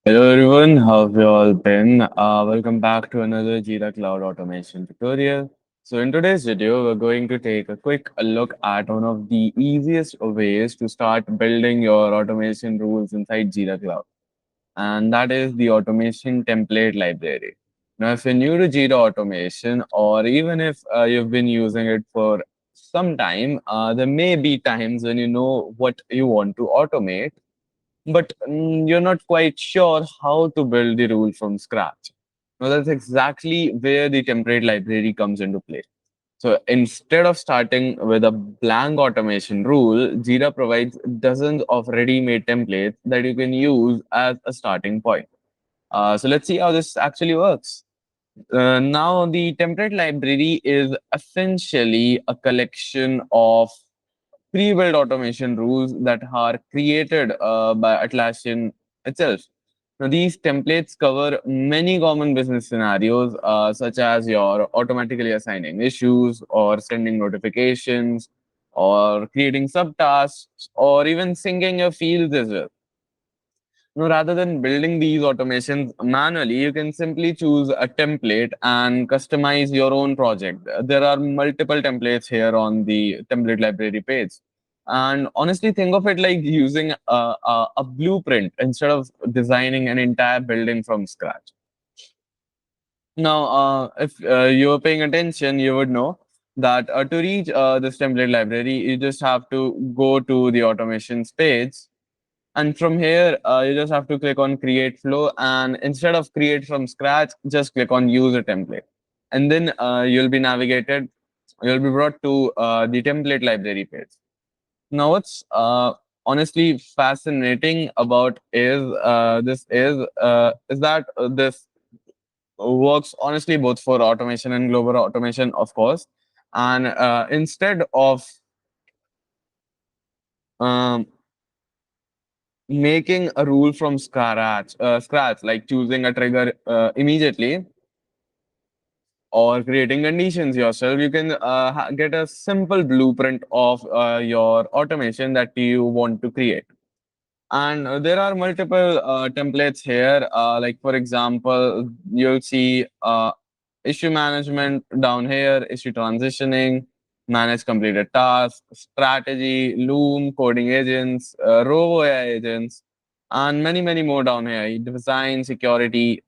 Hello everyone, how have you all been? Welcome back to another Jira Cloud automation tutorial. So in today's video, we're going to take a quick look at one of the easiest ways to start building your automation rules inside Jira Cloud, and that is the automation template library. Now, if you're new to Jira automation, or even if you've been using it for some time, there may be times when you know what you want to automate, but you're not quite sure how to build the rule from scratch. Now, that's exactly where the template library comes into play. So instead of starting with a blank automation rule, Jira provides dozens of ready-made templates that you can use as a starting point. So let's see how this actually works. Now, the template library is essentially a collection of pre-built automation rules that are created by Atlassian itself. Now, these templates cover many common business scenarios, such as your automatically assigning issues, or sending notifications, or creating subtasks, or even syncing your fields as well. Now, rather than building these automations manually, you can simply choose a template and customize your own project. There are multiple templates here on the template library page. And honestly, think of it like using a blueprint instead of designing an entire building from scratch. Now, if you're paying attention, you would know that to reach this template library, you just have to go to the automations page, and from here, you just have to click on create flow. And instead of create from scratch, just click on use a template. And then you'll be brought to the template library page. Now, what's honestly fascinating about is that this works honestly both for automation and global automation, of course. And instead of um, making a rule from scratch, like choosing a trigger immediately or creating conditions yourself, you can get a simple blueprint of your automation that you want to create. And there are multiple templates here. Like for example, you'll see issue management down here, issue transitioning, manage completed tasks, strategy, Loom, coding agents, Rovo AI agents, and many, many more down here. Design, security.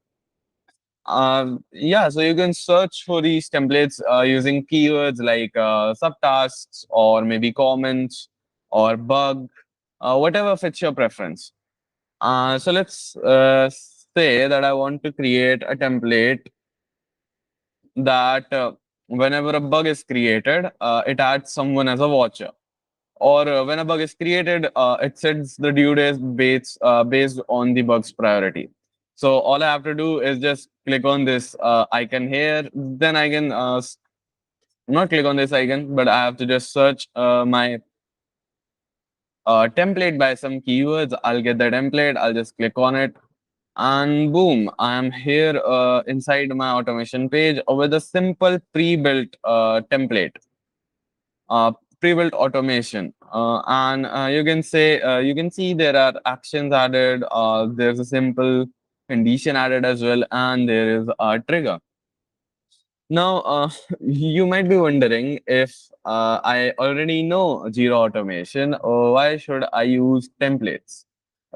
Yeah, so you can search for these templates using keywords like subtasks or maybe comments or bug, whatever fits your preference. So let's say that I want to create a template that whenever a bug is created, it adds someone as a watcher. Or when a bug is created, it sets the due date based on the bug's priority. So all I have to do is just click on this icon here. Then I can not click on this icon, but I have to just search my template by some keywords. I'll get the template. I'll just click on it. And boom, I am here inside my automation page with a simple pre-built template, uh, pre-built automation. And you can see there are actions added. There's a simple condition added as well, and there is a trigger. Now, you might be wondering if I already know Jira automation, or why should I use templates?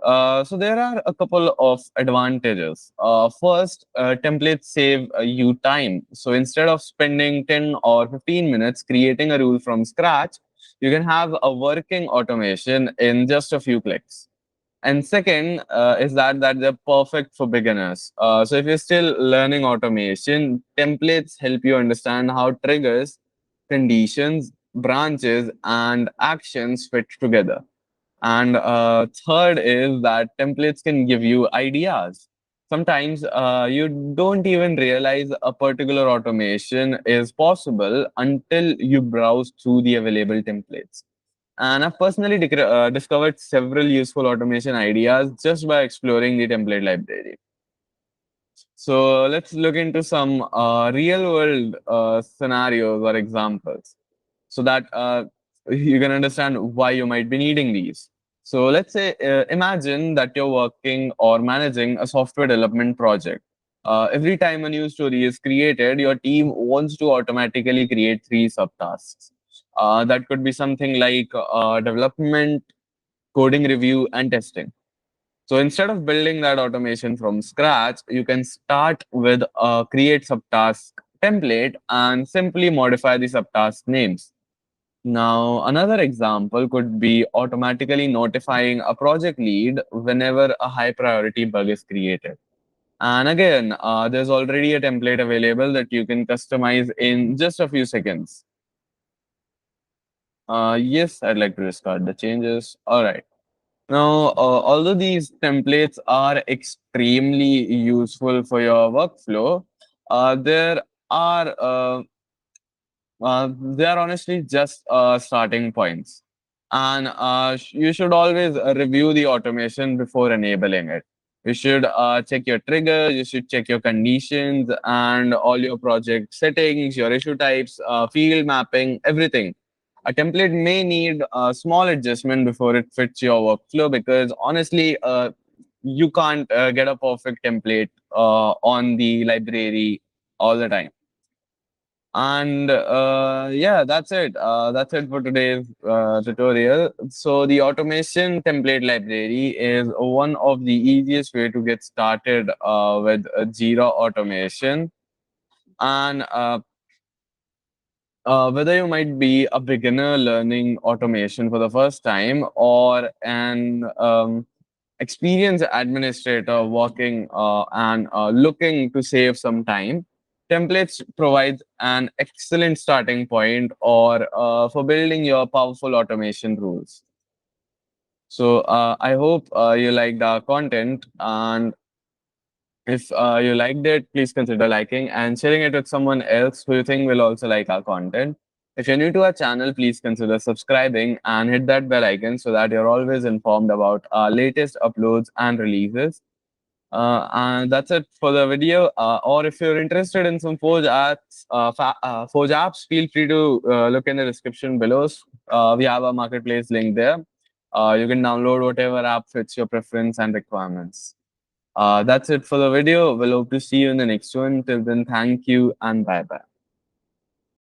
So there are a couple of advantages. First, templates save you time. So instead of spending 10 or 15 minutes creating a rule from scratch, you can have a working automation in just a few clicks. And second is that they're perfect for beginners. So if you're still learning automation, templates help you understand how triggers, conditions, branches, and actions fit together. And third is that templates can give you ideas. Sometimes you don't even realize a particular automation is possible until you browse through the available templates. And I've personally discovered several useful automation ideas just by exploring the template library. So let's look into some real world scenarios or examples so that you can understand why you might be needing these. So let's say, imagine that you're working or managing a software development project. Every time a new story is created, your team wants to automatically create three subtasks. That could be something like development, coding review, and testing. So instead of building that automation from scratch, you can start with a create subtask template and simply modify the subtask names. Now, another example could be automatically notifying a project lead whenever a high priority bug is created. And again, there's already a template available that you can customize in just a few seconds. Yes, I'd like to restart the changes. All right. Now, although these templates are extremely useful for your workflow, there are they are honestly just starting points. And you should always review the automation before enabling it. You should check your triggers, you should check your conditions and all your project settings, your issue types, field mapping, everything. A template may need a small adjustment before it fits your workflow because honestly, you can't get a perfect template on the library all the time. And yeah, that's it. That's it for today's tutorial. So the automation template library is one of the easiest way to get started with Jira automation. And whether you might be a beginner learning automation for the first time or an experienced administrator working and looking to save some time, templates provide an excellent starting point or for building your powerful automation rules. So I hope you liked our content, and if you liked it, please consider liking and sharing it with someone else who you think will also like our content. If you're new to our channel, please consider subscribing and hit that bell icon so that you're always informed about our latest uploads and releases. And that's it for the video. Or if you're interested in some Forge apps, feel free to look in the description below. We have a marketplace link there. You can download whatever app fits your preference and requirements. That's it for the video. We'll hope to see you in the next one. Till then, thank you and bye bye.